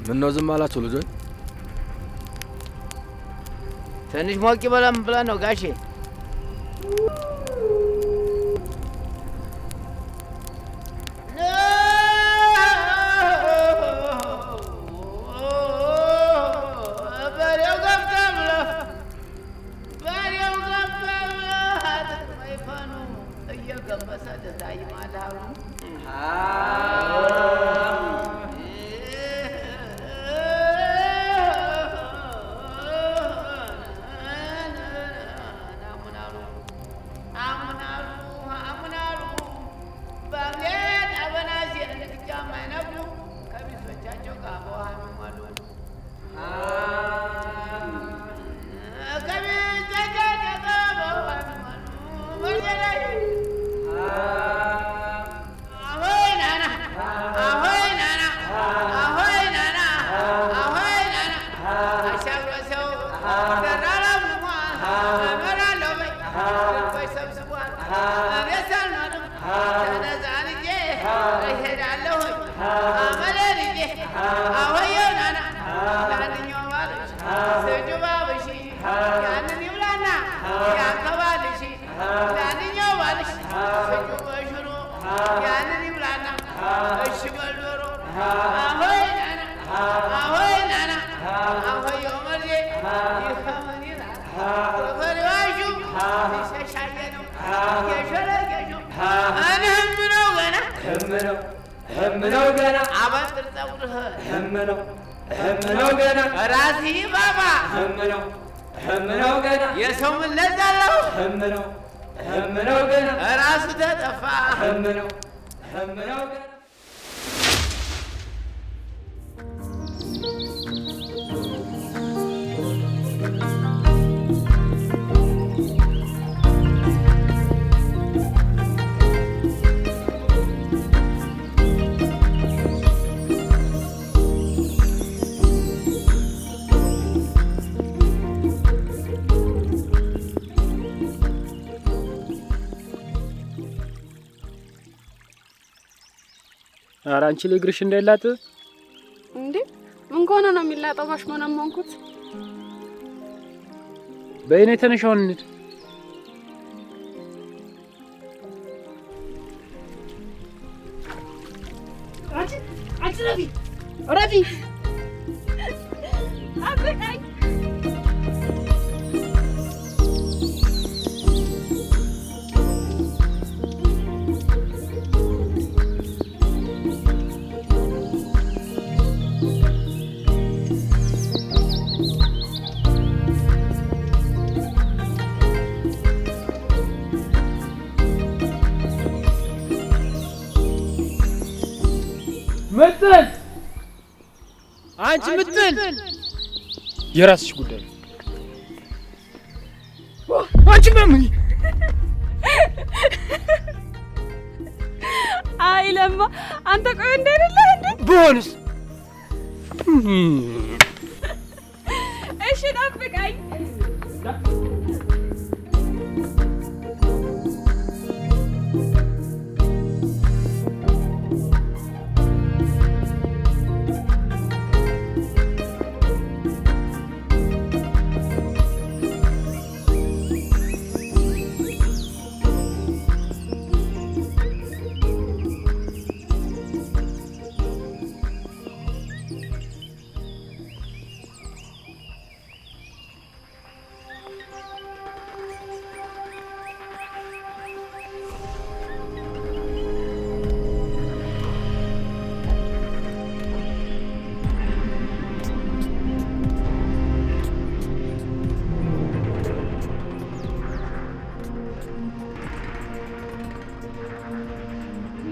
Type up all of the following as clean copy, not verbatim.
ምነው ዝም አላችሁ ልጆች? ትንሽ ሞቅ ይበለም ብለን ነው ጋሼ። አንቺ ለግርሽ እንዳይላጥ እንዴ? ምን ኮነ ነው የሚላጠው? ማሽሞነሞንኩት በእኔ ተነሻውን እንድ አንቺ ረፊ አበቃኝ። ምጥን አንቺ ምጥን የራስሽ ጉዳይ አንቺ ማሚ አይለማ አንተ ቆይ እንደሌለ እንዴ ቦንስ እሺ ጠብቀኝ።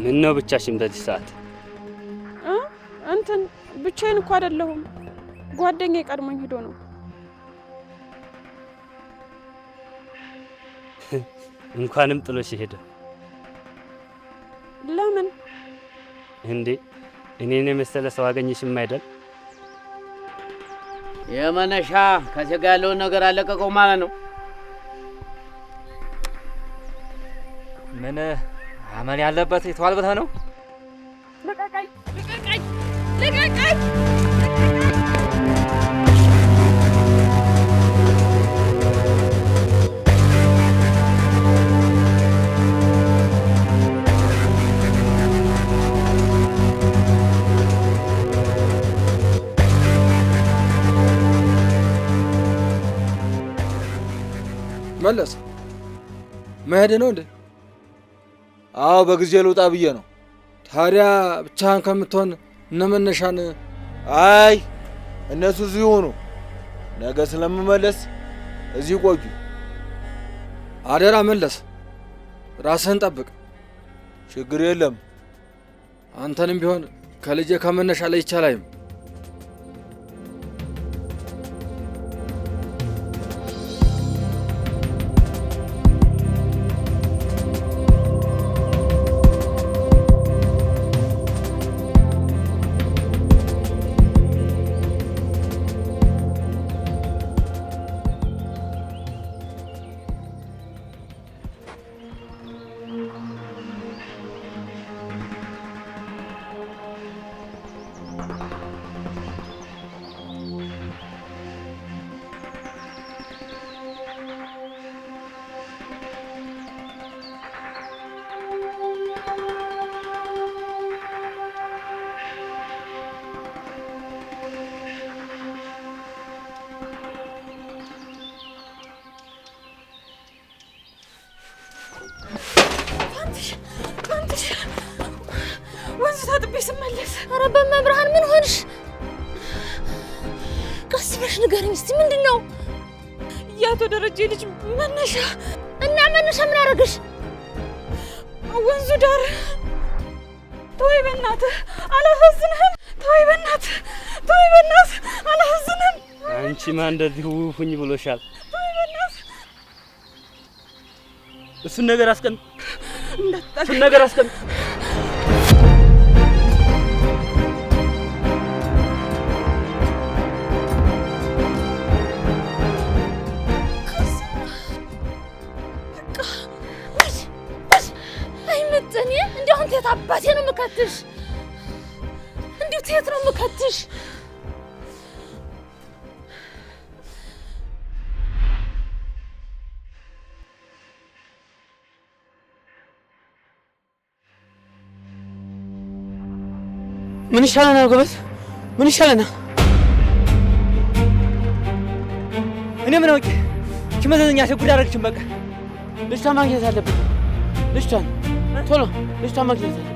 ምን ነው ብቻሽን በዚህ ሰዓት? እንትን ብቻዬን እኮ አይደለሁም። ጓደኛዬ ቀድሞኝ ሄዶ ነው። እንኳንም ጥሎሽ ሄደ። ለምን እንዴ? እኔን የመሰለ ሰው አገኘሽም አይደል? የመነሻ ከዚህ ጋር ያለውን ነገር አለቀቀው ማለት ነው። ምን አመል ያለበት የተዋል ብለህ ነው? ልቀቀኝ! ልቀቀኝ! ልቀቀኝ! መለስ መሄድ ነው እንዴ? አዎ በጊዜ ልውጣ ብዬ ነው። ታዲያ ብቻህን ከምትሆን እነመነሻን አይ እነሱ እዚህ ሆኑ። ነገ ስለምመለስ እዚህ ቆዩ። አደራ መለስ፣ ራስህን ጠብቅ። ችግር የለም። አንተንም ቢሆን ከልጄ ከመነሻ ላይ ይቻላይም። ወንዝ ታጥቤ ስመለስ፣ ኧረ በመብርሃን ምን ሆንሽ? ቀስ ብለሽ ንገሪኝ እስቲ ምንድን ነው? የአቶ ደረጀ ልጅ መነሻ እና መነሻ ምን አደረገሽ? ወንዙ ዳር። ተወይ በእናትህ አላሳዝንህም? ተወይ በእናትህ አላሳዝንህም? አንቺማ እንደዚህ ሁኝ ብሎሻል። ተወይ በእናትህ እሱን ነገር አስቀምጥ፣ እሱን ነገር አስቀምጥ። እንዴት አባቴ ነው የምከትሽ? እንዴት የት ነው የምከትሽ? ምን ይሻለናል ጎበዝ? ምን ይሻለናል? እኔ ምን አውቄ? ችመዘኛ ሸጉድ አደረግችን። በቃ ልጅቷን ማግኘት አለብን። ልጅቷን ቶሎ ልጅቷን ማግኘት አለብን።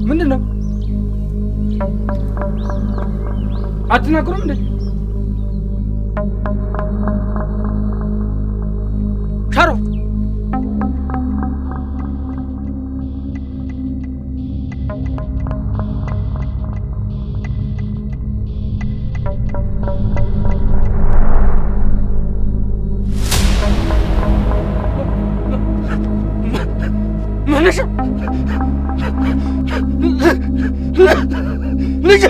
ምንድን ነው? አትናገሩም እንዴ? ሻሮ መነሻ ልጅ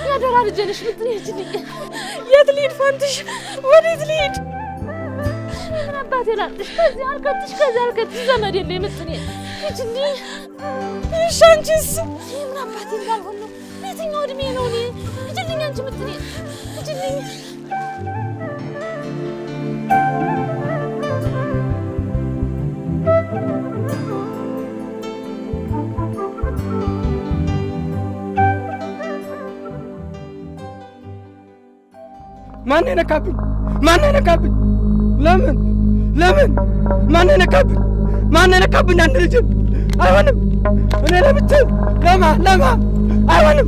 ያደራ ልጅ ነሽ ምጥኔ ሂጂልኝ። የት ልሂድ ፋንትሽ? ወዴት ልሂድ? ምን አባቴ ላምጥሽ? ከዚህ አልከትሽ ከዚህ አልከትሽ ዘመድ የለኝ ምጥኔ ሂጂልኝ። እሺ አንቺስ? ምን አባቴ እንዳልሆን ነው? የትኛው እድሜ ነው እኔ? ሂጂልኝ አንቺ ምጥኔ ሂጂልኝ። ማን ነካብኝ? ማን ነካብኝ? ለምን ማን ነካብኝ? ማን ነካብኝ? አንድ ልጅ አይሆንም። እኔ ለብቻ ለማ አይሆንም።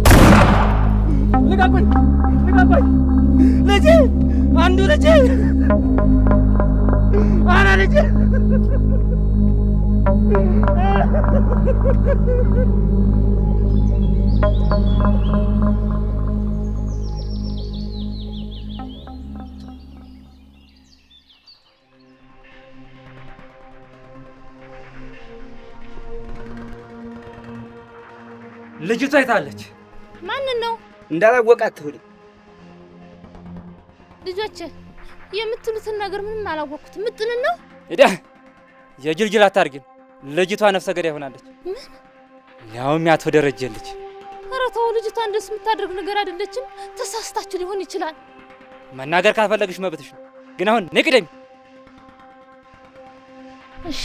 ልቀቁኝ! ልጄ አንዱ ልጄ አና ልጄ ልጅቷ አይታለች። ማን ነው? እንዳላወቃት ትሁን። ልጆች የምትሉትን ነገር ምንም አላወቅኩትም። ምጥን ነው እዳ የጅልጅል አታርጊን። ልጅቷ ነፍሰ ገዳይ ሆናለች። ምን? ያውም ያቶ ደረጀ ልጅ። ኧረ ተው፣ ልጅቷ እንደሱ የምታደርግ ነገር አይደለችም። ተሳስታችሁ ሊሆን ይችላል። መናገር ካልፈለግሽ መብትሽ ነው። ግን አሁን ነይ ቅደሚ። እሺ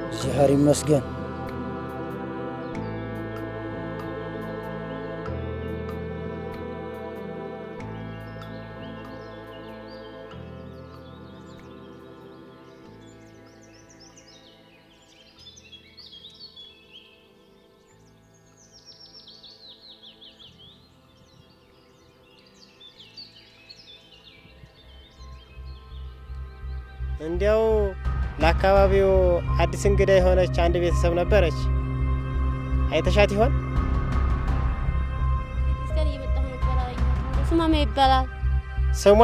እግዚአብሔር ይመስገን። እንዲያው ለአካባቢው አዲስ እንግዳ የሆነች አንድ ቤተሰብ ነበረች። አይተሻት ይሆን? ስሟ ምን ይባላል? ስሟ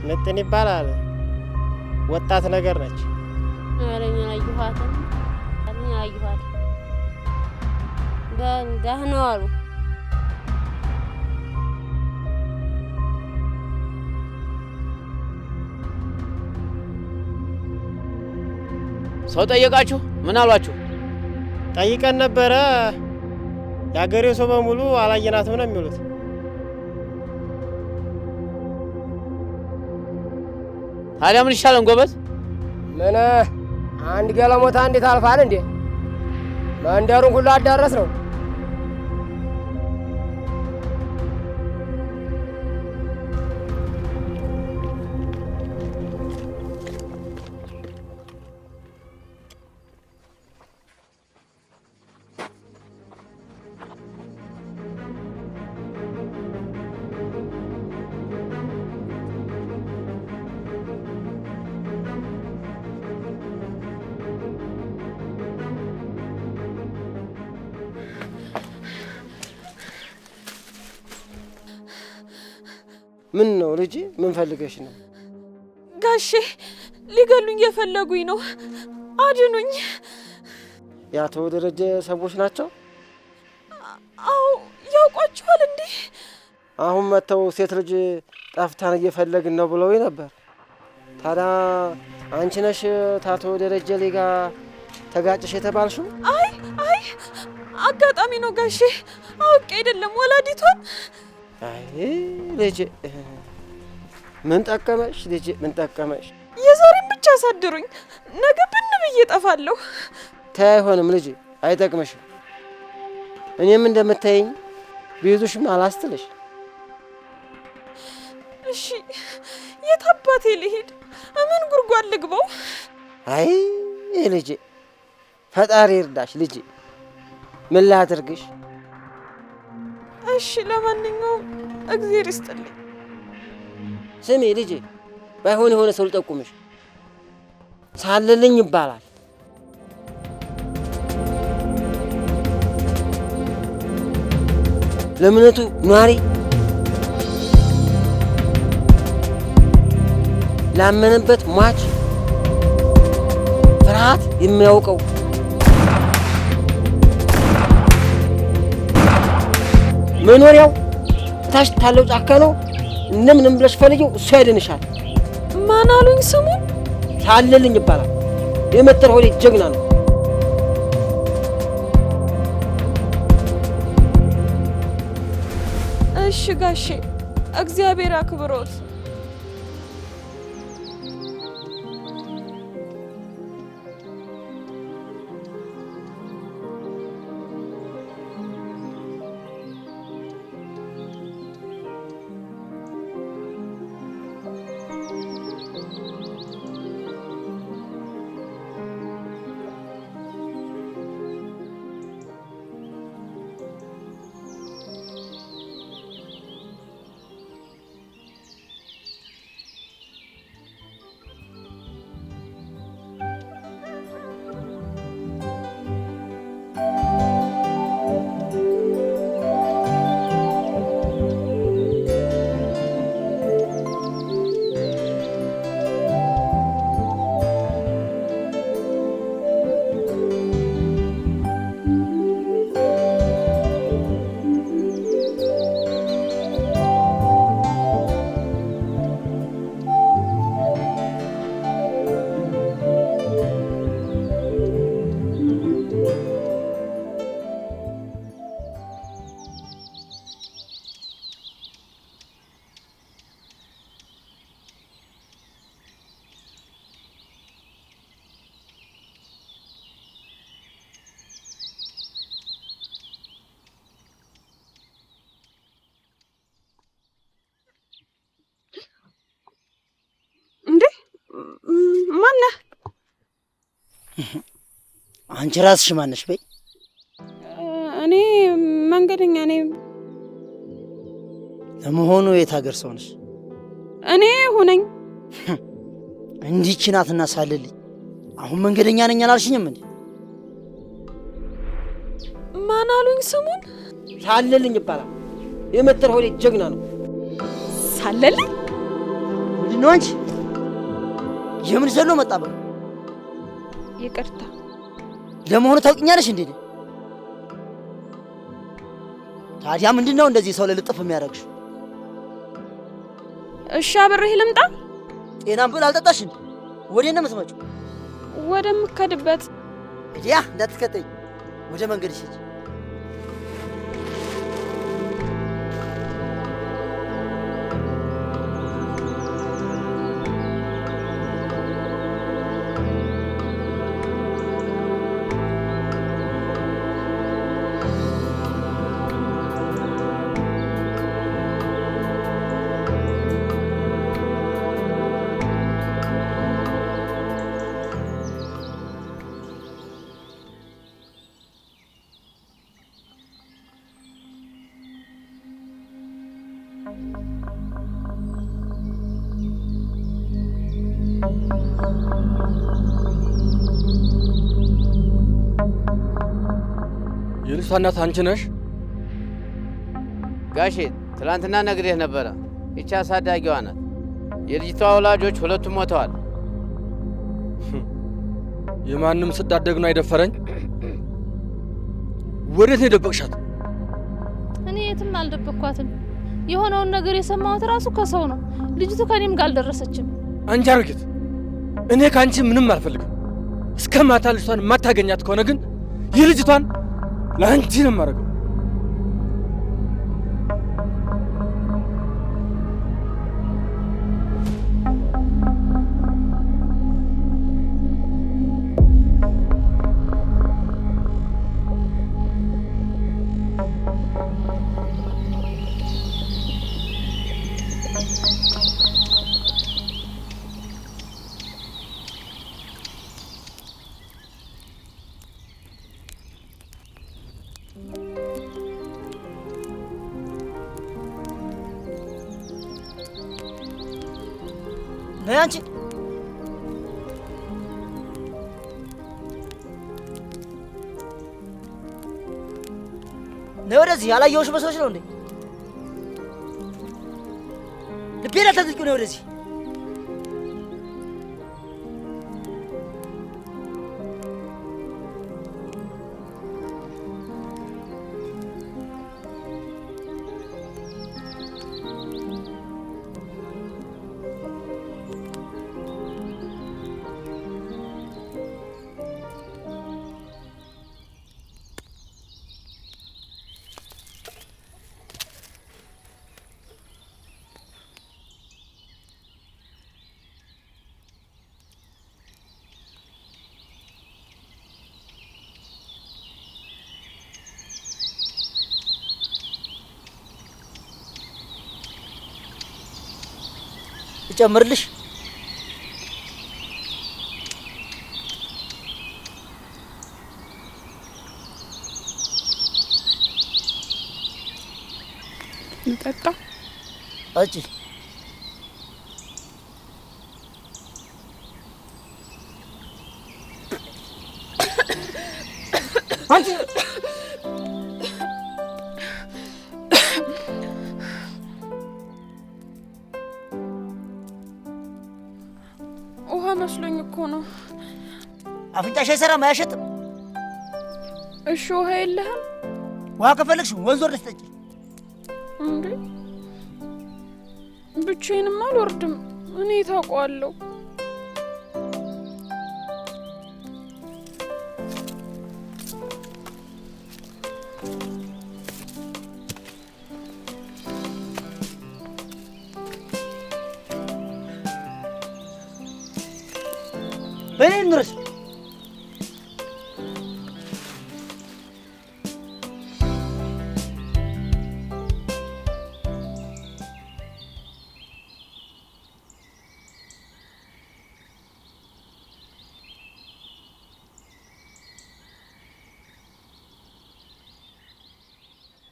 ምጥን ይባላል። ወጣት ነገር ነች። አረኛ አዩሃትም አረኛ አዩሃት ደህና ዋሉ። ሰው ጠየቃችሁ? ምን አሏችሁ? ጠይቀን ነበረ። የአገሬው ሰው በሙሉ አላየናትም ነው የሚሉት። ታዲያ ምን ይሻለን ጎበዝ? ምን አንድ ገለሞታ እንዴት አልፋል እንዴ? መንደሩን ሁሉ አዳረስ ነው። ምን ነው ልጅ? ምን ፈልገሽ ነው? ጋሼ ሊገሉኝ የፈለጉኝ ነው። አድኑኝ። ያቶ ደረጀ ሰዎች ናቸው? አዎ ያውቋቸዋል እንዴ? አሁን መተው ሴት ልጅ ጠፍታን እየፈለግን ነው ብለውኝ ነበር። ታዲያ አንቺ ነሽ ታቶ ደረጀ ሊጋ ተጋጭሽ የተባልሽው? አይ አጋጣሚ ነው ጋሼ፣ አውቄ አይደለም ወላዲቷን። አይ ልጅ ምን ጠቀመሽ? ልጅ ምን ጠቀመሽ? የዛሬን ብቻ አሳድሩኝ፣ ነገ ብን ብዬ እጠፋለሁ። ተይ አይሆንም ልጅ፣ አይጠቅምሽም። እኔም እንደምታየኝ ቤቱሽም አላስትልሽ። እሺ የት አባቴ ልሄድ? ምን ጉርጓድ ልግባው? አይ ልጅ ፈጣሪ ይርዳሽ ልጅ፣ ምን ላድርግሽ? እሺ ለማንኛውም እግዚአብሔር ይስጥልኝ። ስሚ ልጅ፣ ባይሆን የሆነ ሰው ልጠቁምሽ። ሳለልኝ ይባላል። ለእምነቱ ኗሪ፣ ላመነበት ሟች ፍርሃት የሚያውቀው መኖሪያው ታች ታለው ጫካ ነው። እንደምንም ብለሽ ፈልጊው፣ እሱ ያድንሻል። ማን አሉኝ? ስሙን ታለልኝ ይባላል። የመተር ሆዴ ጀግና ነው። እሺ ጋሼ፣ እግዚአብሔር አክብሮት። አንቺ ራስሽ ማነሽ? በይ እኔ መንገደኛ ነኝ። ለመሆኑ የት ሀገር ሰው ነሽ? እኔ ሁነኝ። እንዲች ናትና ሳልልኝ አሁን መንገደኛ ነኝ አላልሽኝም እንዴ? ማን አሉኝ? ስሙን ሳልልኝ ይባላል። የመተር ሆዴ ጀግና ነው። ሳልልኝ ምንድን ነው አንቺ? የምን ዘሎ መጣበቅ? ይቅርታ። ለመሆኑ ታውቂኛለሽ እንዴ? ታዲያ ምንድነው እንደዚህ ሰው ለልጥፍ የሚያደርግሽ? እሺ አብሬህ ልምጣ? ጤናም ብል አልጠጣሽ እንዴ? ወዴት ነው የምትመጪው? ወደምከድበት። እዲያ እንዳትከተኝ፣ ወደ መንገድሽ ሂጂ። የልጅቷ እናት አንቺ ነሽ? ጋሼ ትላንትና ነግሬህ ነበረ። ይቺ አሳዳጊዋ ናት። የልጅቷ ወላጆች ሁለቱም ሞተዋል። የማንም ስዳደግ ነው አይደፈረኝ። ወዴት ነው የደበቅሻት? እኔ የትም አልደበቅኳትም። የሆነውን ነገር የሰማሁት ራሱ ከሰው ነው። ልጅቱ ከኔም ጋር አልደረሰችም። አንቺ አርግት፣ እኔ ካንቺ ምንም አልፈልግም። እስከ ማታ ልጅቷን የማታገኛት ከሆነ ግን የልጅቷን ለአንቺ ነው የማደርገው። ነይ አንቺ። ነይ ወደዚህ። ያላየሁሽ መስሎሽ ነው እንዴ? ልቤን አታጥቂው። ነይ ወደዚህ። እጨምርልሽ? እንጠጣ። ጠጪ። አንቺ ውሃ መስሎኝ እኮ ነው። አፍንጫሽ አይሰራም፣ አያሸጥም። እሺ ውሃ የለህም? ውሃ ከፈለግሽ ወንዝ ወርደሽ ጠጪ። እንዴ ብቻዬንም አልወርድም። እኔ ታውቀዋለሁ። በኔ እንድረስ።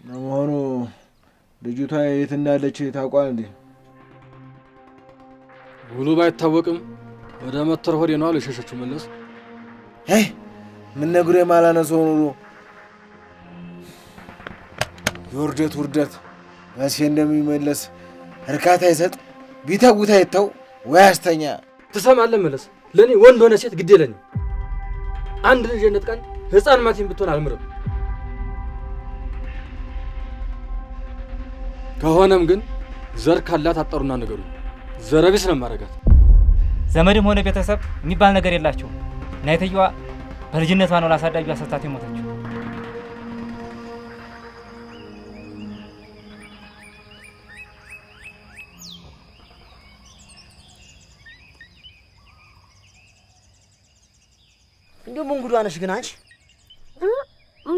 ለመሆኑ ልጅቷ የት እንዳለች ታውቋል እንዴ? ውሉ ባይታወቅም ወደ መተር ሆዴ ነው አለ የሸሸችው መለስ። ምን ነግሮ የማላነሰው ኑሮ የውርደት ውርደት መቼ እንደሚመለስ እርካታ ይሰጥ ቢተውታ ይተው ወይ አስተኛ። ትሰማለህ መለስ፣ ለኔ ወንድ ሆነ ሴት ግድ የለኝም። አንድ ልጅ ነጥቃን ህፃን ማቲም ብትሆን አልምርም። ከሆነም ግን ዘር ካላት አጠሩና ነገሩ ዘረቢስ ነው ማረጋት። ዘመድም ሆነ ቤተሰብ የሚባል ነገር የላቸው። ናይተየዋ በልጅነቷ ነው ላሳዳጊዋ ሰታት የሞተችው። እንደው ምን ጉዷ ነሽ ግን አንቺ?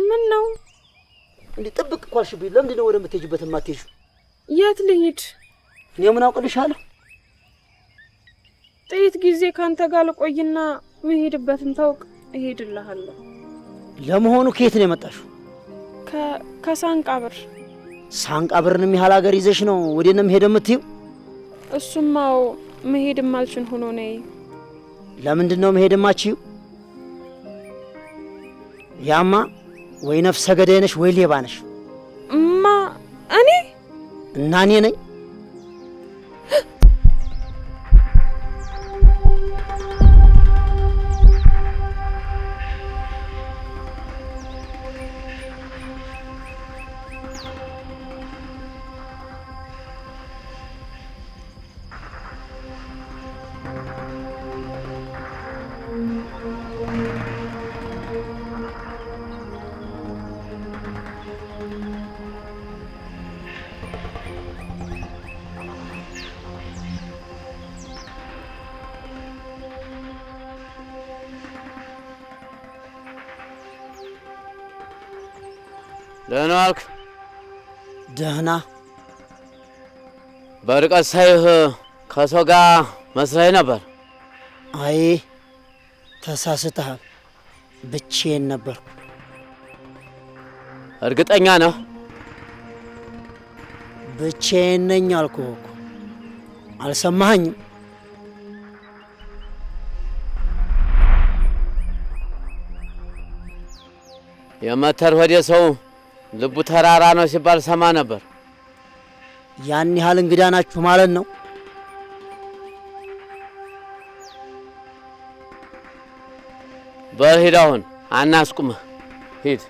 ምን ነው እንዴ ጥብቅ ኳልሽብኝ? ለምንድን ነው ወደ የምትሄጂበት የማትሄጂው? የት ልሂድ? እኔ ምን አውቅልሻለሁ? ጥቂት ጊዜ ካንተ ጋር ልቆይና መሄድበትን ታውቅ እሄድልሃለሁ። ለመሆኑ ከየት ነው የመጣሽው? ከሳንቃብር። ሳንቃብርን የሚያህል ሀገር ይዘሽ ነው ወዴት ነው የምሄደው የምትይው? እሱማው መሄድ ማልችል ሆኖ ነው። ለምንድን ነው መሄድ የማትችይው? ያማ ወይ ነፍሰ ገዳይ ነሽ ወይ ሌባ ነሽ። እኔ እና እኔ ነኝ። ደህና ዋልክ? ደህና። በርቀት ሳይህ ከሰው ጋር መስለኝ ነበር። አይ ተሳስተሃል። ብቻዬን ነበርኩ። እርግጠኛ ነህ? ብቻዬን ነኝ አልኩህ እኮ። አልሰማኸኝም? የመተር ሆዴ ሰው ልቡ ተራራ ነው ሲባል ሰማ ነበር። ያን ያህል እንግዳ ናችሁ ማለት ነው? በል ሂድ፣ አሁን አናስቁምህ፣ ሂድ።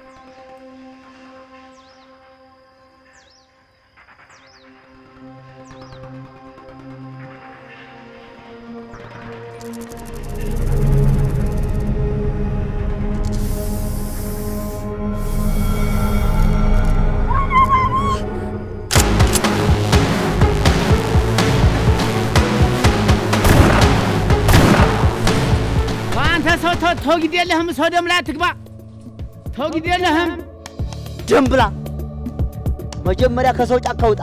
ተው ግድ የለህም። ሰው ደም ላይ አትግባ። ተው ግድ የለህም። ደም ብላ መጀመሪያ ከሰው ጫካ ውጣ።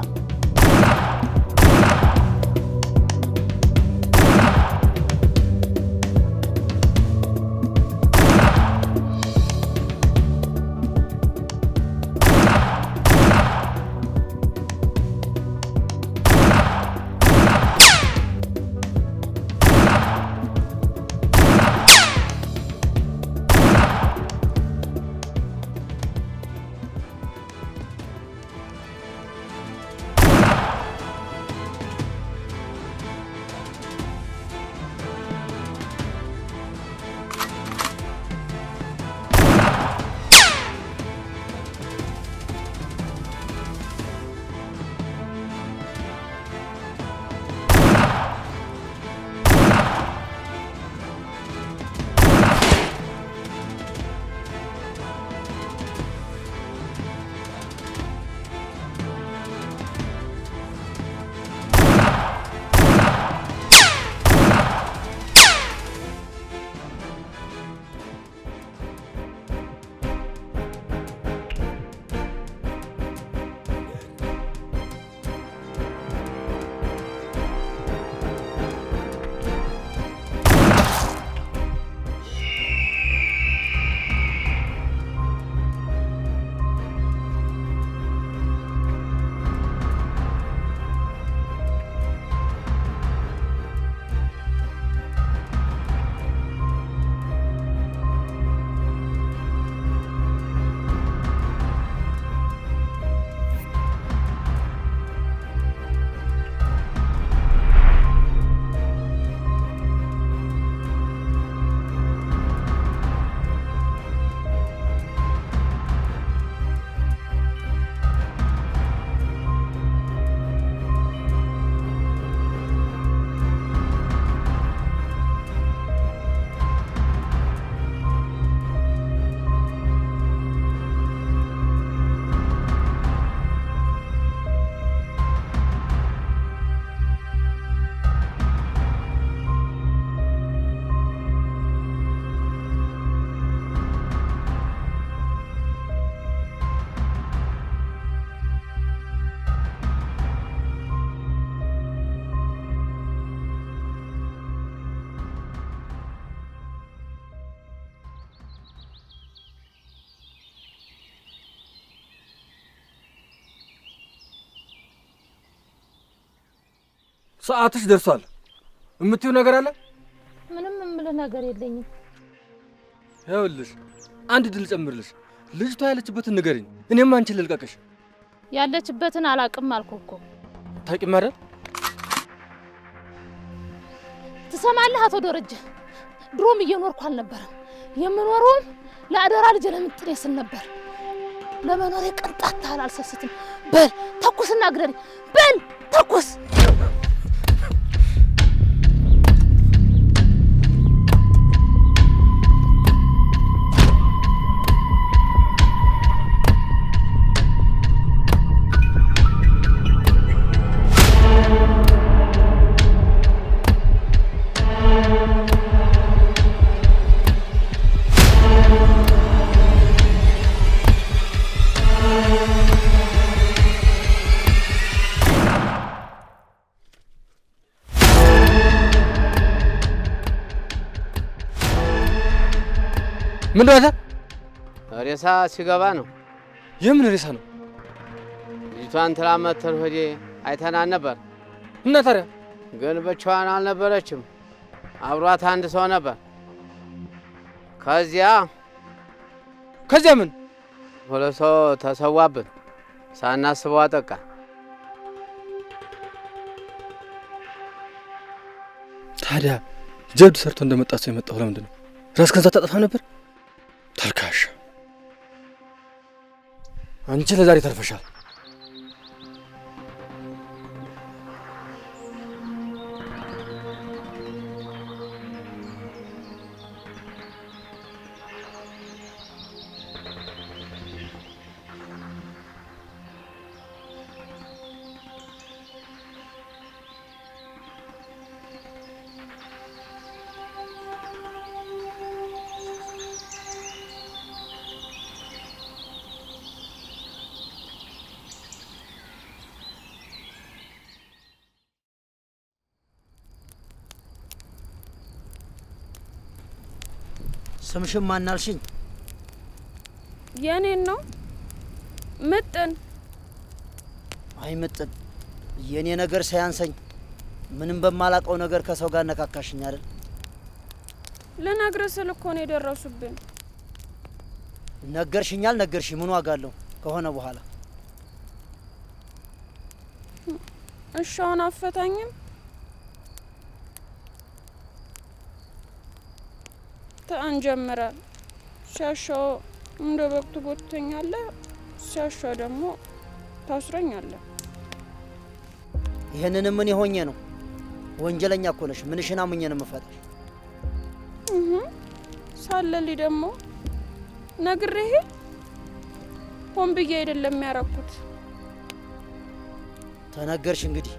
ሰዓትሽ ደርሷል። እምትይው ነገር አለ? ምንም የምልህ ነገር የለኝም። ይኸውልሽ አንድ ድል ጨምርልሽ። ልጅቷ ያለችበትን ንገሪኝ፣ እኔም አንቺን ልልቀቅሽ። ያለችበትን አላቅም አልኩህ እኮ። ታውቂም አይደል? ትሰማለህ አቶ ደረጀ፣ ድሮም እየኖርኩ አልነበረም። የምኖረውም ለአደራ ልጅ ለምጥኔ ስል ነበር። ለመኖሬ ቅንጣት ታህል አልሰስትም። በል ተኩስና ግደለኝ። በል ተኩስ። ምን ነው? ሬሳ ሲገባ ነው። የምን ሬሳ ነው? ልጅቷን ትላመተር ሆዴ አይተናን ነበር። እና ታዲያ ግን ብቻዋን አልነበረችም፣ አብሯት አንድ ሰው ነበር። ከዚያ ምን ሁለት ሰው ተሰዋብን፣ ሳናስበው አጠቃ። ታዲያ ጀብድ ሰርቶ እንደመጣ ሰው የመጣው ለምንድን ነው? ራስህን ሳታጠፋ ነበር? ተልካሽ፣ አንቺ ለዛሬ ተርፈሻል። ስምሽም ማን አልሽኝ? የኔን ነው ምጥን። አይ ምጥን፣ የኔ ነገር ሳያንሰኝ ምንም በማላቀው ነገር ከሰው ጋር ነካካሽኝ አይደል? ልነግርህ ስል እኮ ነው የደረሱብን። ነገርሽኛል ነገርሽ ምን ዋጋ አለው ከሆነ በኋላ? እሺ አሁን አፈታኝም? ተአንጀምራል። ሲያሻው እንደ በቅቱ ጎትተኛለህ፣ ሲያሻው ደግሞ ታስረኛለህ። ይሄንንም ምን የሆኜ ነው? ወንጀለኛ እኮ ነሽ። ምንሽን አምኜ ነው የምፈታሽ? ሳለልኝ ደግሞ ነግሬህ ሆን ብዬ አይደለም ያረኩት። ተነገርሽ እንግዲህ።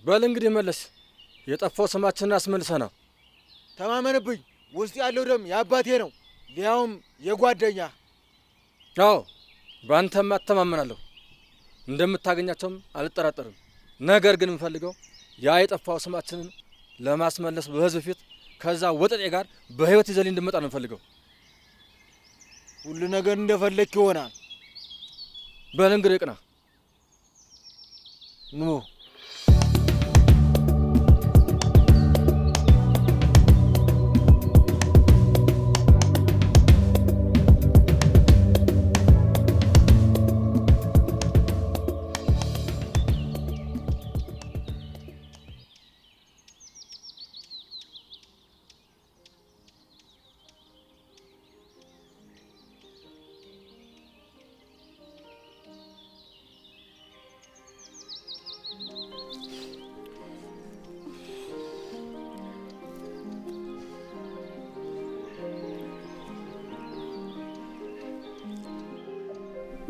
በል እንግዲህ መለስ፣ የጠፋው ስማችንን አስመልሰና። ተማመንብኝ፣ ውስጥ ያለው ደም የአባቴ ነው፣ ሊያውም የጓደኛ። አዎ በአንተም አተማመናለሁ፣ እንደምታገኛቸውም አልጠራጠርም። ነገር ግን የምፈልገው ያ የጠፋው ስማችንን ለማስመለስ በህዝብ ፊት ከዛ ወጠጤ ጋር በህይወት ይዘልኝ እንድመጣ ነው የምፈልገው። ሁሉ ነገር እንደፈለክ ይሆናል። በል እንግዲህ ቅና። ኑ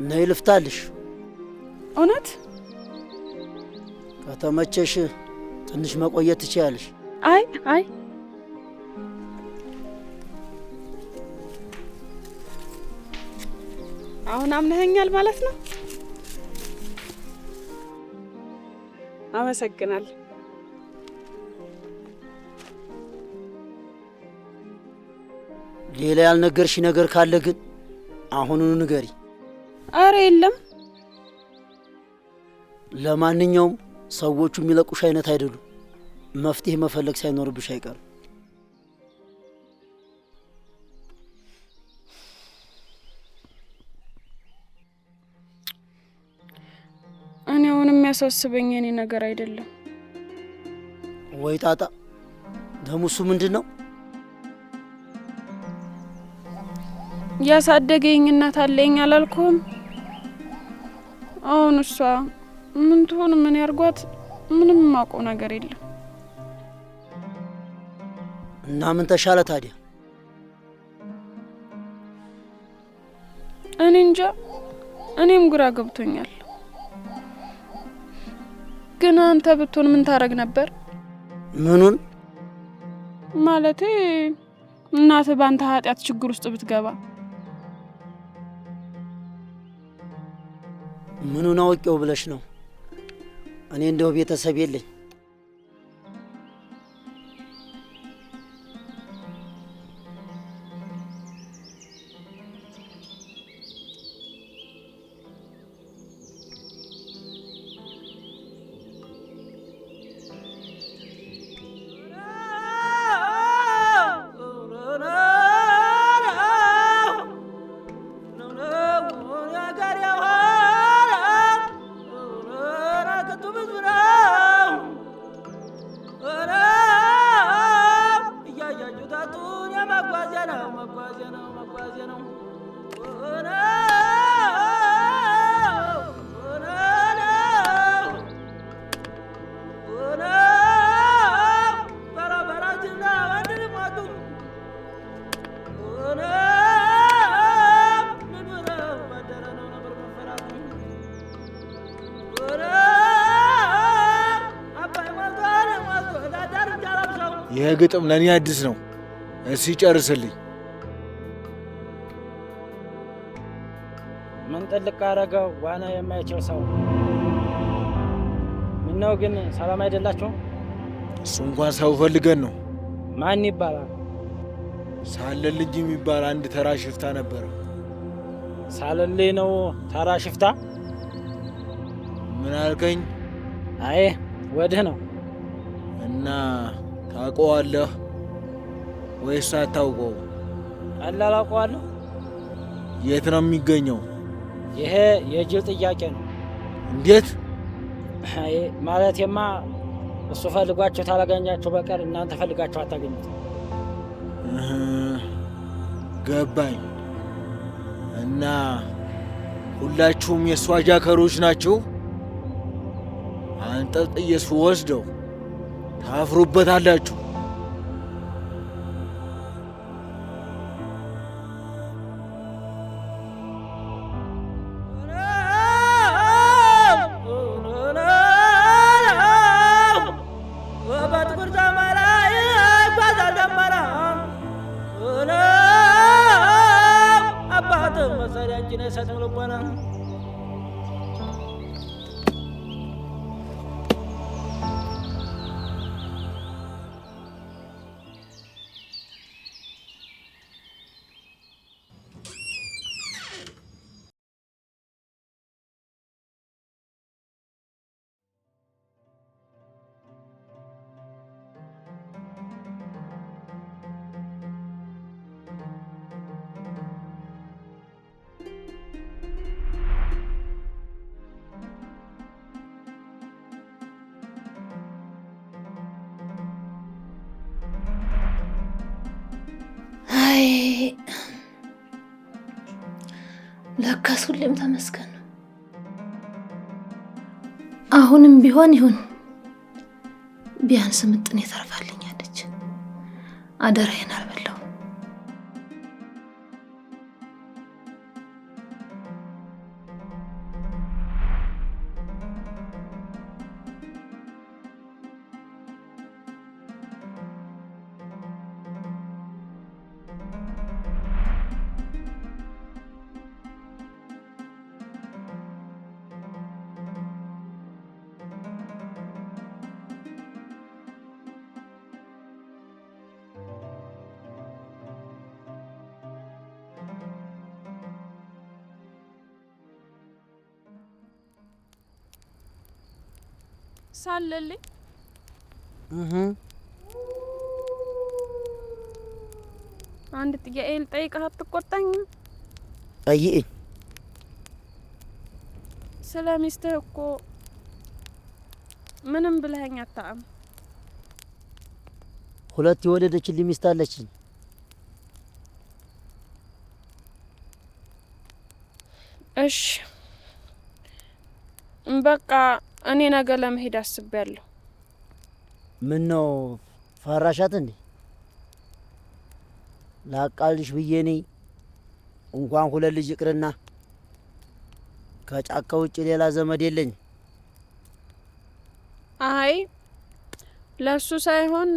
ነይ ልፍታልሽ። እውነት ከተመቸሽ ትንሽ መቆየት ትችያለሽ። አይ አይ አሁን አምነኸኛል ማለት ነው? አመሰግናለሁ። ሌላ ያልነገርሽ ነገር ካለ ግን አሁኑኑ ንገሪ። አረ የለም። ለማንኛውም ሰዎቹ የሚለቁሽ አይነት አይደሉም። መፍትሄ መፈለግ ሳይኖርብሽ አይቀርም። እኔ አሁን የሚያሳስበኝ የኔ ነገር አይደለም። ወይ ጣጣ! ደሞ እሱ ምንድን ነው? ያሳደገኝ እናት አለኝ አላልኩም? አሁን እሷ ምን ትሆን ምን ያርጓት ምንም ማውቀው ነገር የለም። እና ምን ተሻለ ታዲያ? እኔ እንጃ፣ እኔም ግራ ገብቶኛል። ግን አንተ ብትሆን ምን ታረግ ነበር? ምኑን ማለቴ እናት ባንተ ኃጢአት ችግር ውስጥ ብትገባ? ምኑን አውቄው ብለሽ ነው? እኔ እንደው ቤተሰብ የለኝ። ይሄ ግጥም ለእኔ አዲስ ነው። እስኪ ጨርስልኝ። ምን ጥልቅ አረገው ዋና የማይችል ሰው። ምነው ግን ሰላም አይደላችሁም? እሱ እንኳን ሰው ፈልገን ነው። ማን ይባላል? ሳለልኝ የሚባል አንድ ተራ ሽፍታ ነበረ። ሳለልኝ ነው ተራ ሽፍታ? ምን አልከኝ? አይ ወድህ ነው። እና ታውቀዋለህ ወይስ አታውቀው? ቀላል አውቀዋለሁ። የት ነው የሚገኘው? ይሄ የጅል ጥያቄ ነው። እንዴት? አይ ማለቴማ እሱ ፈልጓችሁ ታላገኛችሁ በቀር እናንተ ፈልጋችሁ አታገኙት። ገባኝ። እና ሁላችሁም የእሷ ጃከሮች ናችሁ? አንጠልጥዬ ስወስደው ታፍሩበታላችሁ። ለካስ ሁሌም ተመስገን ነው። አሁንም ቢሆን ይሁን ቢያንስ ምጥን የተርፋልኛለች። አደራዬን አልበላው። ሳለልኝ አንድ ጥያቄ ልጠይቅህ፣ አትቆጣኝም? ጠይቅኝ። ስለ ሚስትህ እኮ ምንም ብለኸኝ አታውቅም። ሁለት የወለደችልኝ ሚስት አለችኝ። እሺ በቃ እኔ ነገ ለመሄድ አስቤያለሁ። ምን ነው ፈራሻት እንዴ? ላቃልሽ ብዬ እኔ እንኳን ሁለት ልጅ ይቅርና ከጫካ ውጭ ሌላ ዘመድ የለኝ። አይ ለሱ ሳይሆን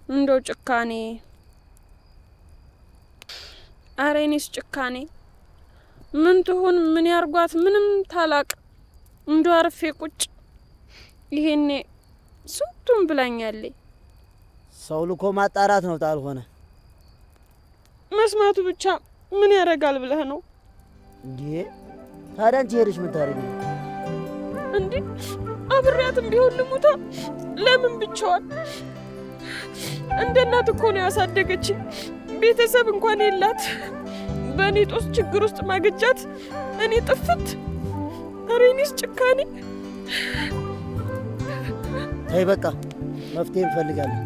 እንደው ጭካኔ። አረ እኔስ ጭካኔ ምን ትሁን ምን ያርጓት ምንም ታላቅ እንደው አርፌ ቁጭ ይሄኔ ስንቱን ብላኛለኝ። ሰው ልኮ ማጣራት ነው ታልሆነ መስማቱ ብቻ ምን ያደርጋል ብለህ ነው እንዴ? ታዲያ አንቺ ሄደሽ ምን ታደርጊ እንዴ? አብሬያትም ቢሆን ልሙታ። ለምን ብቻዋን? እንደ እናት እኮ ነው ያሳደገችኝ። ቤተሰብ እንኳን የላት። በእኔ ጦስ ችግር ውስጥ ማገጃት እኔ ጥፍት። ኧረ እኔስ ጭካኔ። ተይ በቃ መፍትሄ እንፈልጋለን።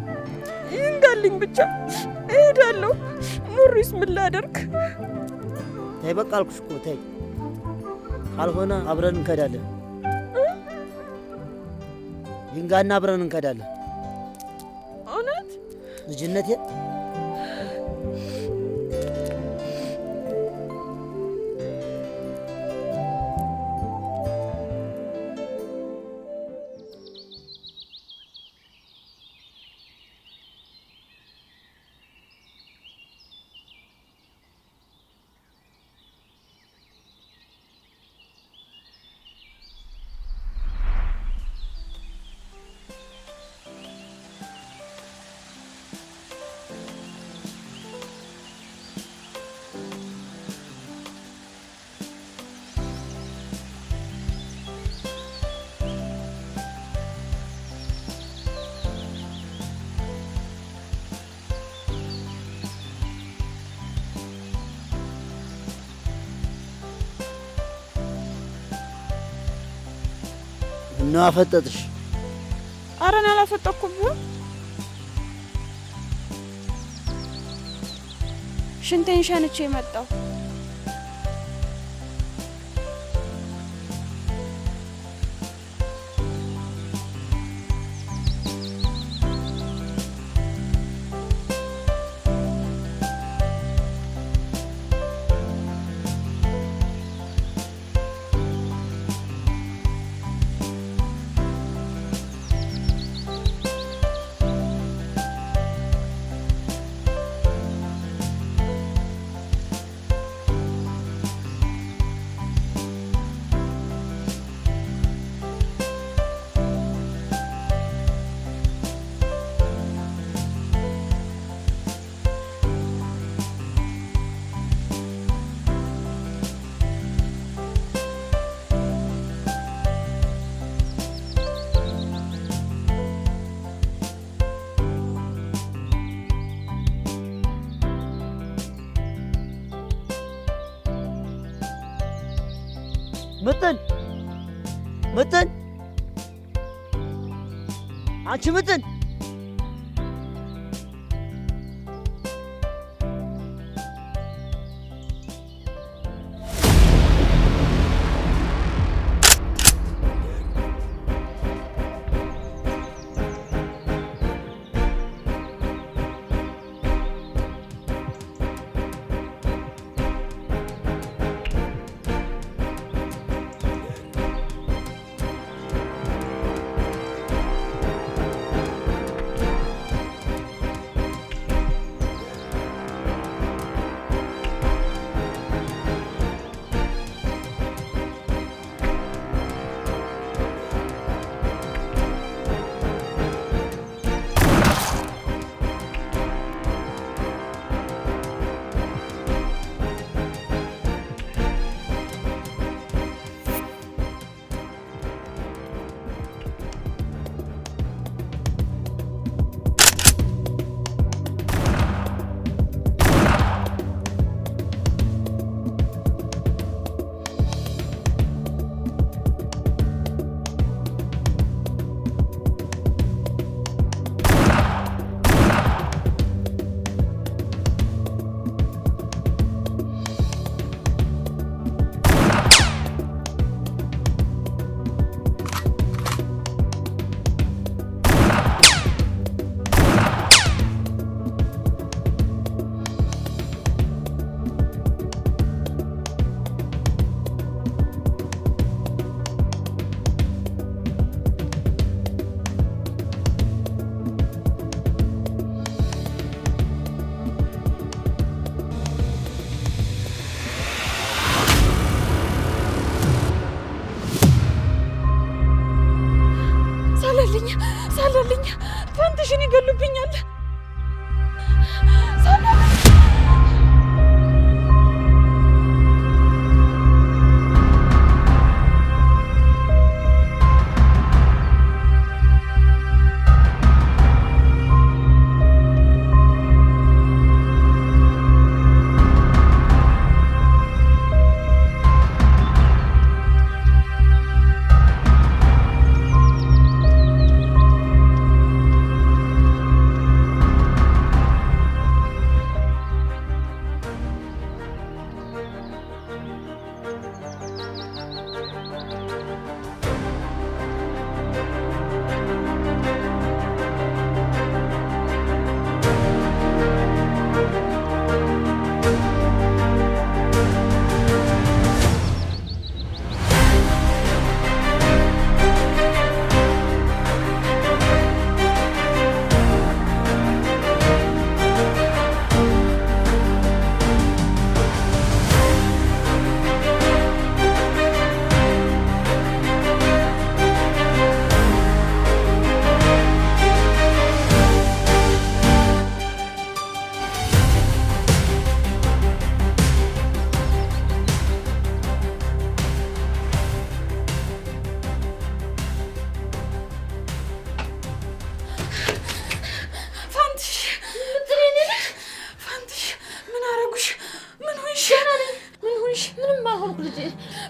ይንጋልኝ ብቻ እሄዳለሁ። ሙሪስ ምን ላደርግ? ተይ በቃ አልኩሽ እኮ ተይ። ካልሆነ አብረን እንከዳለን። ይንጋና አብረን እንከዳለን። እውነት ልጅነቴ ነው አፈጠጥሽ? ኧረ እኔ አላፈጠኩም። ሽንቴን ሸንቼ መጣሁ። ምጥን ምጥን፣ አንቺ ምጥን፣ ሳለልኝ ፋንትሽን ይገሉብኛል። ሳለልኝ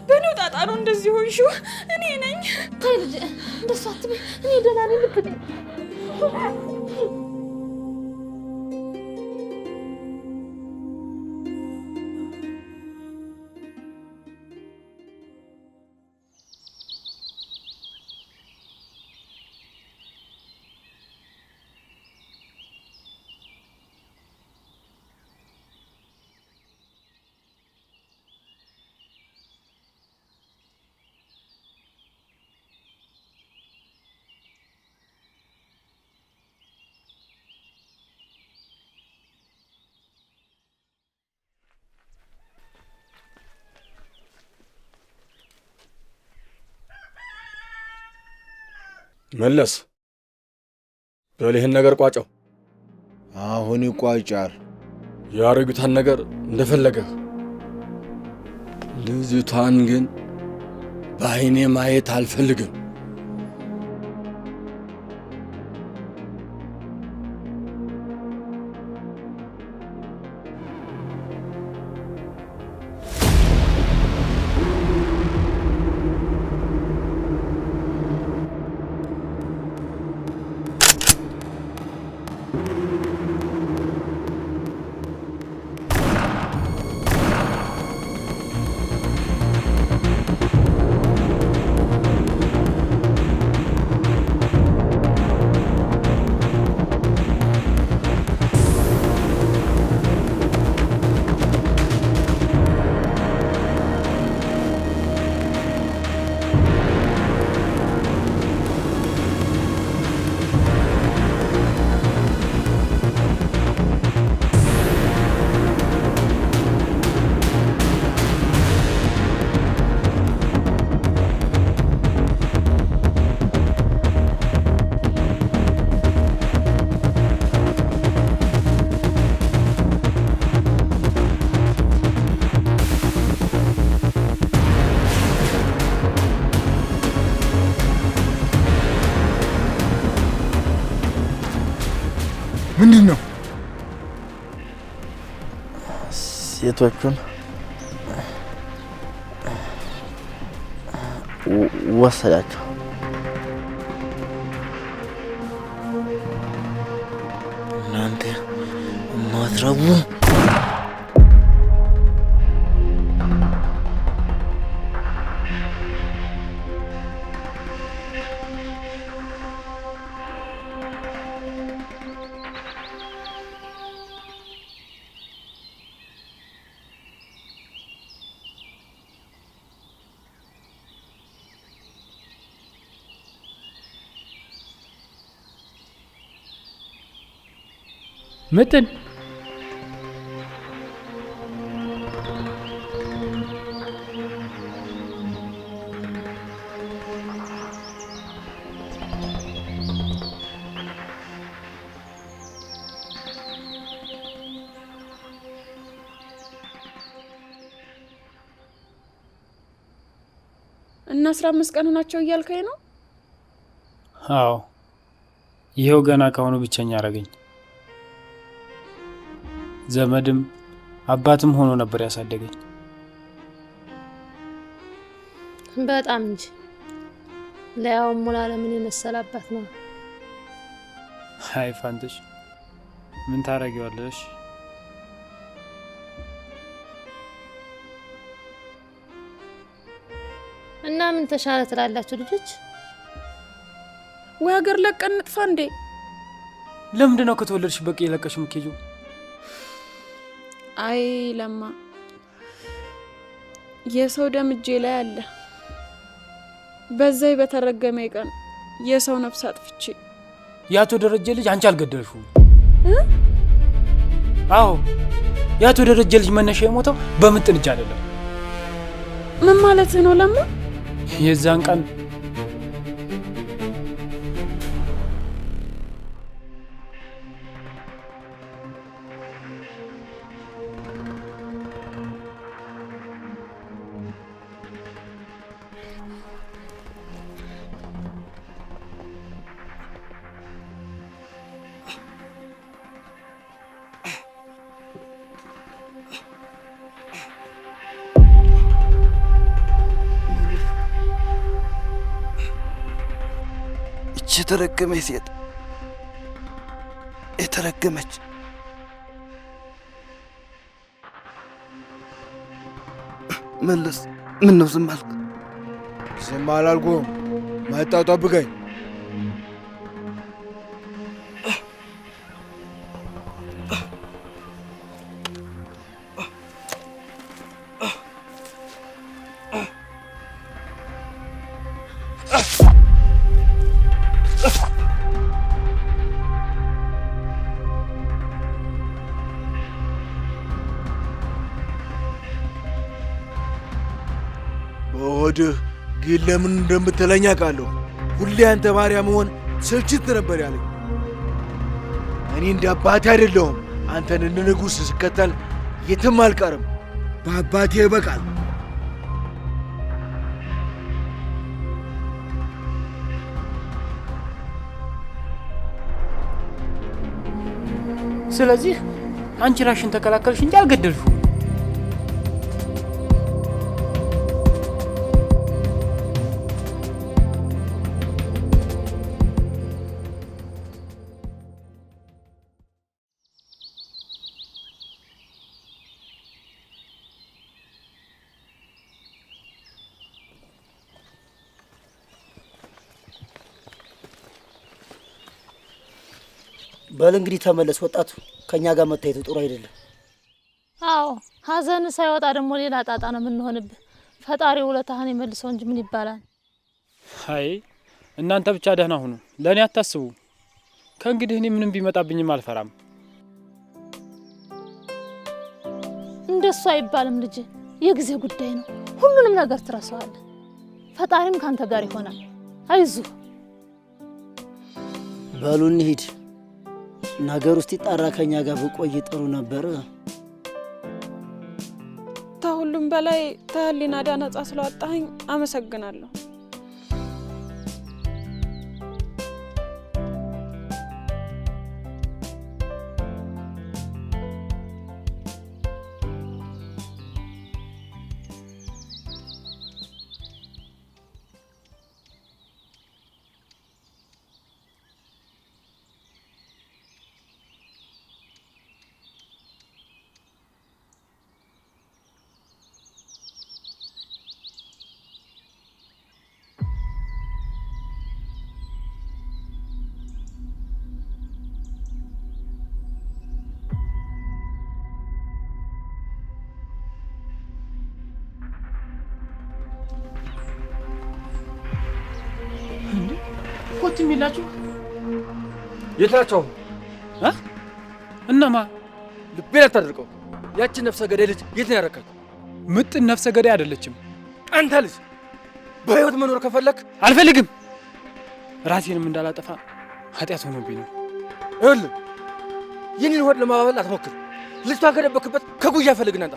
በኔው ጣጣ ነው እንደዚህ ሆንሽው። እኔ ነኝ። ተይ ልጄ እንደሱ አትበይ። እኔ ደህና ነኝ ልትበይ መለስ በል ይህን ነገር ቋጨው። አሁን ይቋጫል። ያረጉታን ነገር እንደፈለገህ። ልጅቷን ግን በዓይኔ ማየት አልፈልግም። ምንድን ነው? ሴቶቹን ወሰዳቸው። እናንተ ማትረቡ ምጥን 15 ቀን ናቸው እያልከኝ ነው? አዎ ይሄው ገና ካሁኑ ብቸኛ አረገኝ። ዘመድም አባትም ሆኖ ነበር ያሳደገኝ። በጣም እንጂ ለያው ሙላለምን የመሰለ አባት ነው። አይ ፋንትሽ ምን ታረጊዋለሽ? እና ምን ተሻለ ትላላችሁ ልጆች? ወይ ሀገር ለቀን እንጥፋ እንዴ? ለምንድን ነው ከተወለድሽ በቂ የለቀሽ ምትኬጂው? አይ ለማ የሰው ደም እጄ ላይ አለ። በዛይ በተረገመ ቀን የሰው ነፍስ አጥፍቼ ያቶ ደረጀ ልጅ አንቺ አልገደልሽውም? አዎ ያቶ ደረጀ ልጅ መነሻ የሞተው በምጥን እጅ አይደለም። ምን ማለት ነው ለማ? የዛን ቀን የተረገመ ሴት የተረገመች መለስ ምን ነው ዝም አልክ? ዝም አላልኩም። መጣሁ ጠብቀኝ። በሆድህ ግን ለምን እንደምትለኝ አውቃለሁ። ሁሌ አንተ ባሪያ መሆን ስልችት ነበር ያለኝ። እኔ እንደ አባቴ አይደለሁም። አንተን እንደ ንጉሥ ስከተል የትም አልቀርም። በአባቴ ይበቃል። ስለዚህ አንቺ ራሽን ተከላከልሽ እንጂ አልገደልሽው። በል እንግዲህ ተመለስ። ወጣቱ ከኛ ጋር መታየቱ ጥሩ አይደለም። አዎ ሀዘን ሳይወጣ ደግሞ ሌላ ጣጣ ነው የምንሆንብህ። ፈጣሪ ውለታህን ይመልሰው እንጂ ምን ይባላል? አይ እናንተ ብቻ ደህና ሁኑ፣ ለእኔ አታስቡ። ከእንግዲህ እኔ ምንም ቢመጣብኝም አልፈራም። እንደሱ አይባልም ልጅ፣ የጊዜ ጉዳይ ነው። ሁሉንም ነገር ትረሳዋለህ። ፈጣሪም ካንተ ጋር ይሆናል። አይዞህ። በሉ እንሂድ። ነገር ውስጥ ይጣራ ከኛ ጋር ብቆይ ጥሩ ነበር። ከሁሉም በላይ ተህሊና ዳ ነጻ ስለወጣኸኝ አመሰግናለሁ። ኮት የሚላችሁ የት ናቸው? እነማ? ልቤን አታድርቀው። ያችን ነፍሰ ገዳይ ልጅ የት ነው ያረካት? ምጥን ነፍሰ ገዳይ አይደለችም። አንተ ልጅ በህይወት መኖር ከፈለክ አልፈልግም። ራሴንም እንዳላጠፋ ኃጢአት ሆኖብኝ ነው። ይኸውልህ የኔን ሆድ ለማባበል አትሞክር። ልጅቷን ከደበክበት ከጉያ ፈልግና አንጣ።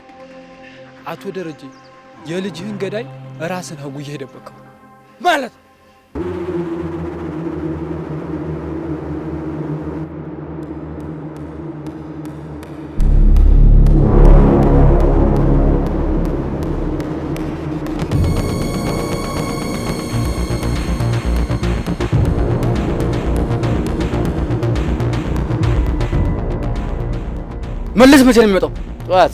አቶ ደረጀ የልጅህን ገዳይ ራስን ሀጉዬ ደበቀው። ማለት መለስ መቼ ነው የሚመጣው? ጠዋት።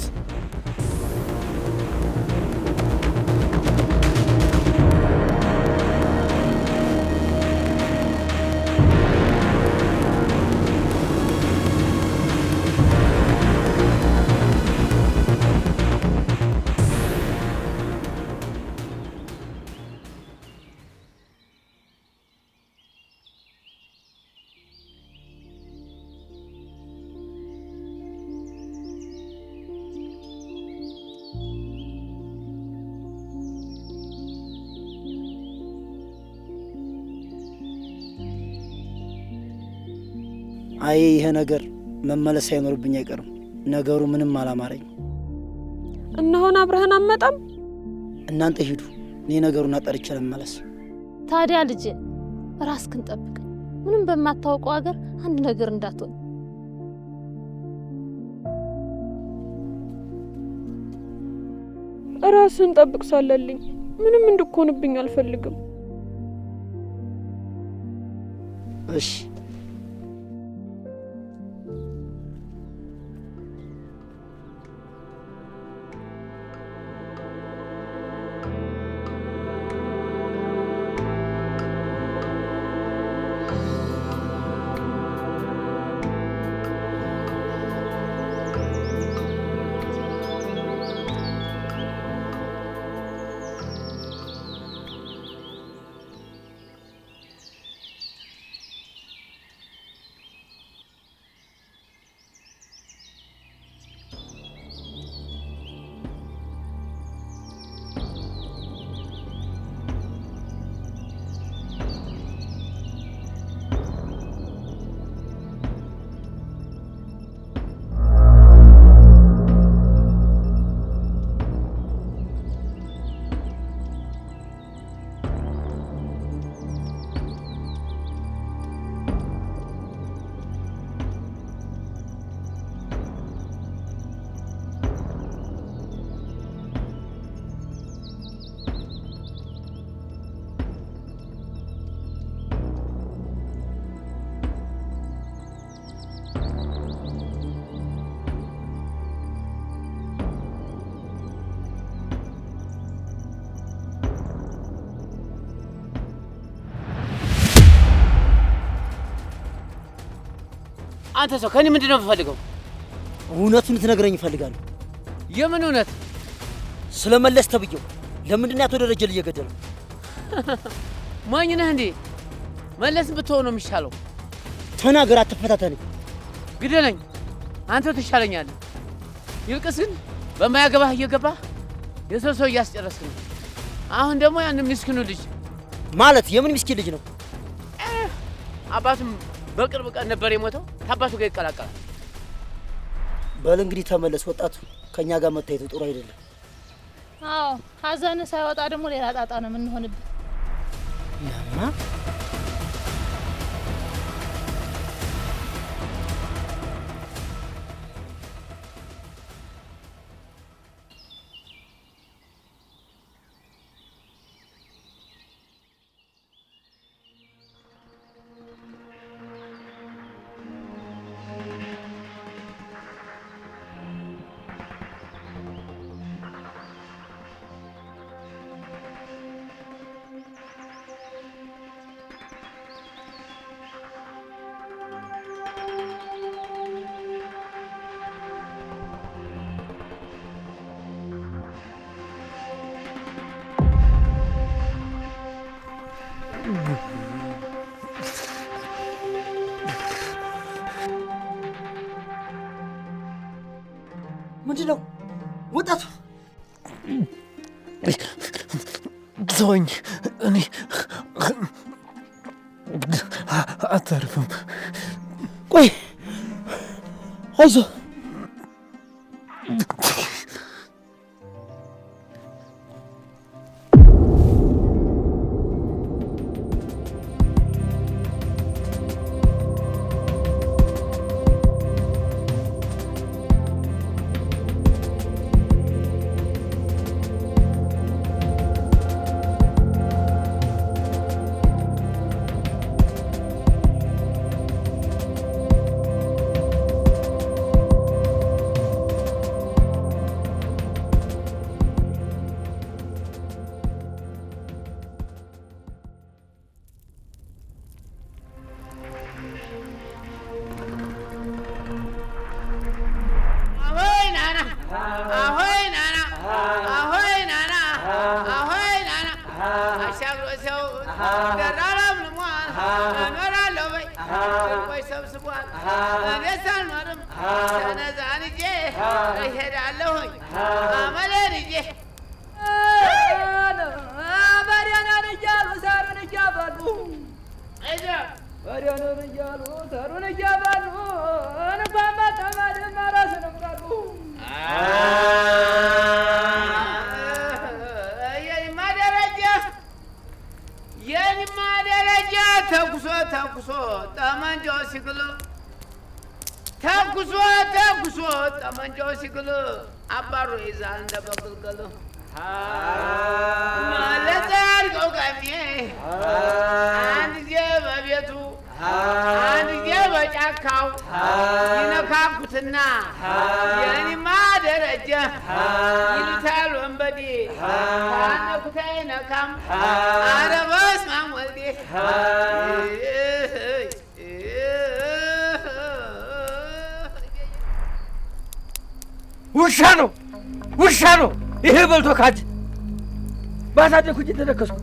አይ ይሄ ነገር መመለስ ሳይኖርብኝ አይቀርም። ነገሩ ምንም አላማረኝ። እነሆን አብረህን አመጣም። እናንተ ሂዱ፣ እኔ ነገሩን አጣርቼ ልመለስ። ታዲያ ልጄ ራስህን ጠብቅ። ምንም በማታውቀው ሀገር አንድ ነገር እንዳትሆን። ራስህን ጠብቅ ሳለልኝ ምንም እንድትሆንብኝ አልፈልግም። እሺ አንተ ሰው ከኔ ምንድነው የምፈልገው? እውነቱን ልትነግረኝ እፈልጋለሁ። የምን እውነት? ስለመለስ ተብየው ለምንድን ያቶ ደረጀ ልጅ የገደለው? ማኝ ነህ እንዴ? መለስን ብትሆን ነው የሚሻለው። ተናገር፣ አትፈታተነኝ። ግደለኝ፣ አንተ ትሻለኛለህ። ይልቅስ ግን በማያገባህ እየገባህ የሰው ሰው እያስጨረስክ ነው። አሁን ደግሞ ያን ምስኪኑ ልጅ ማለት የምን ምስኪን ልጅ ነው? አባቱም በቅርብ ቀን ነበር የሞተው። ከአባቱ ጋር ይቀላቀላል። በል እንግዲህ ተመለስ። ወጣቱ ከኛ ጋር መታየቱ ጥሩ አይደለም። አዎ ሀዘን ሳይወጣ ደግሞ ሌላ ጣጣ ነው የምንሆንብህ። ለማ ምንድነው? ወጣቱ ተወኝ፣ እኔ አታርፍም። ቆይ አይዞህ። እኖራለሁ በይ ቆይ ሰብስቧል እኔ ሳልኖርም ተነዛንጄ እሄዳለሁኝ አመሌን ይዤ በሬናን እያሉ ሳሩን እያበሉ በሬናን እያሉ ሳሩን እያበሉ እንኳን መጠመድም ራስንም ቀሉ የኔማ ደረጃ ተኩሶ ጠመንጃው ሲግል ተኩሶ ጠመንጃው ሲግል አባሮ ይዛል እንደ በቅልቅል መለስ አድርገው ቀሜ አንድ ጊዜ በቤቱ አንድ ጊዜ በጫካው ይነካኩትና የኔማ ደረጃ ይሉታል ወንበዴ ታነኩት አይነካም ኧረ በስመ አብ ወልዴ ውሻ ነው ይሄ በልቶ ካድ ባሳደኩ እጅ ተደከስኩ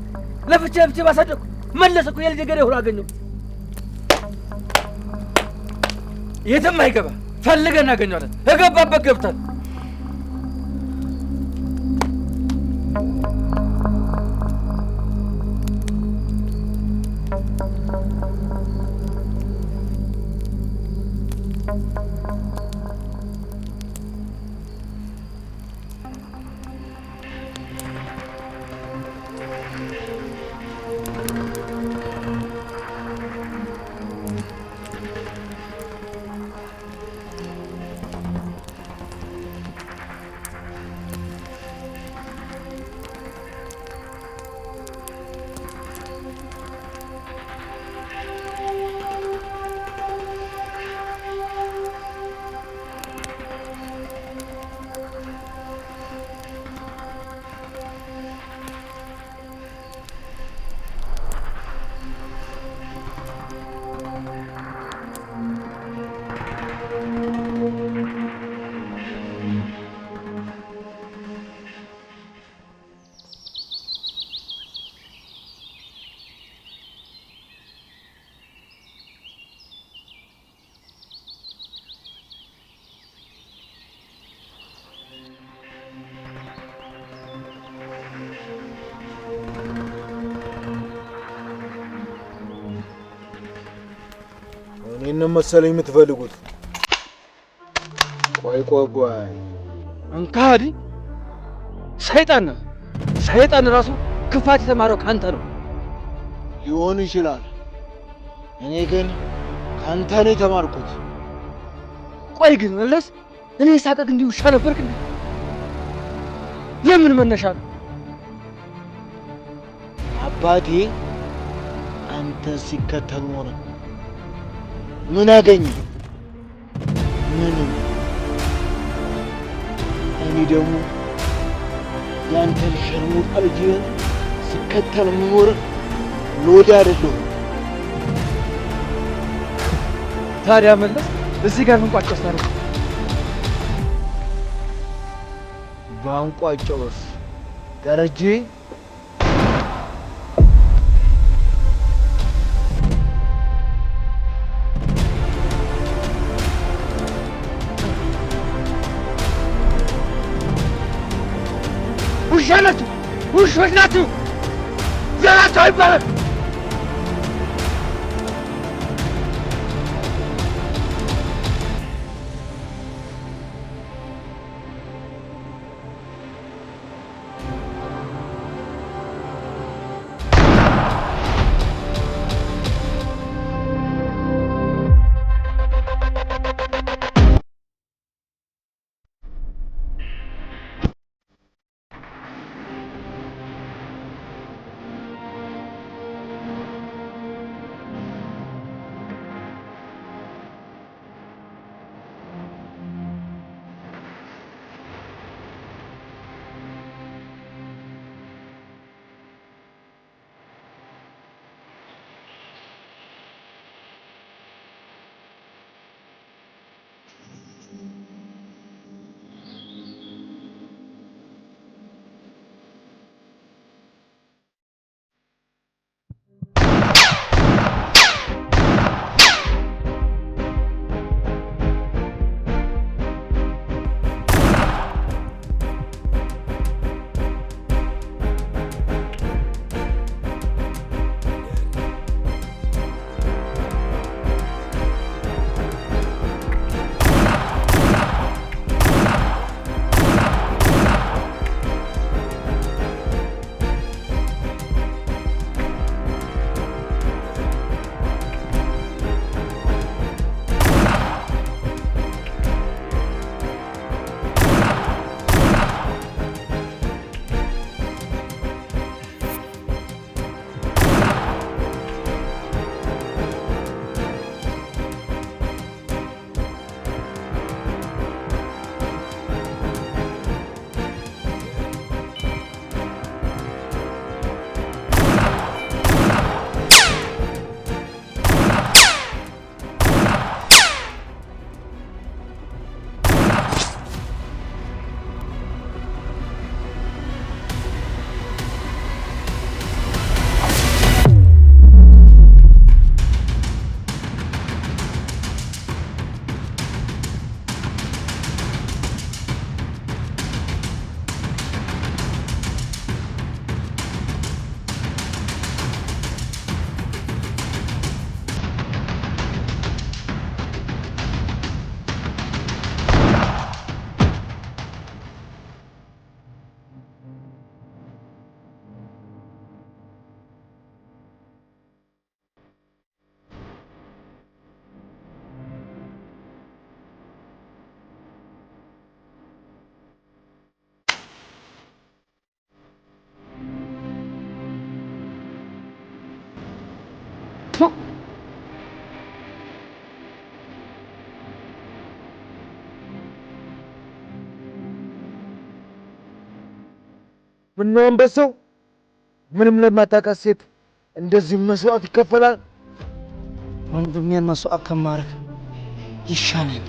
ለፍቼ ባሳደኩ መለሰኩ የልጅ ገሬ ሆኖ አገኘው የትም አይገባ ፈልገን እናገኘዋለን እገባበት ገብተን እኔን መሰለኝ የምትፈልጉት። ቆይ እንካዲ ሰይጣን ራሱ ክፋት የተማረው ካንተ ነው። ሊሆን ይችላል። እኔ ግን ካንተ ነው የተማርኩት። ቆይ ግን መለስ እኔ ሳቀቅ እንዲሁ ውሻ ነበርክ እንዴ? የምን መነሻ ነው? አባቴ አንተ ሲከተሉ ሆነ ምን አገኘ? ምንም። እኔ ደግሞ ያንተን ሸርሙጣ ልጅህን ሲከተል ምኖር ሎሌ አይደለሁም። ታዲያ መለስ እዚህ ጋር ምን ቋጨስ ታረግ? ባንቋጨውስ ደረጀ ውሾች ናችሁ! ዘራቸው አይባልም! ምነው አንበሳው ምንም ለማታውቃት ሴት እንደዚህ መስዋዕት ይከፈላል? ወንድሜን መስዋዕት ከማድረግ ይሻላል።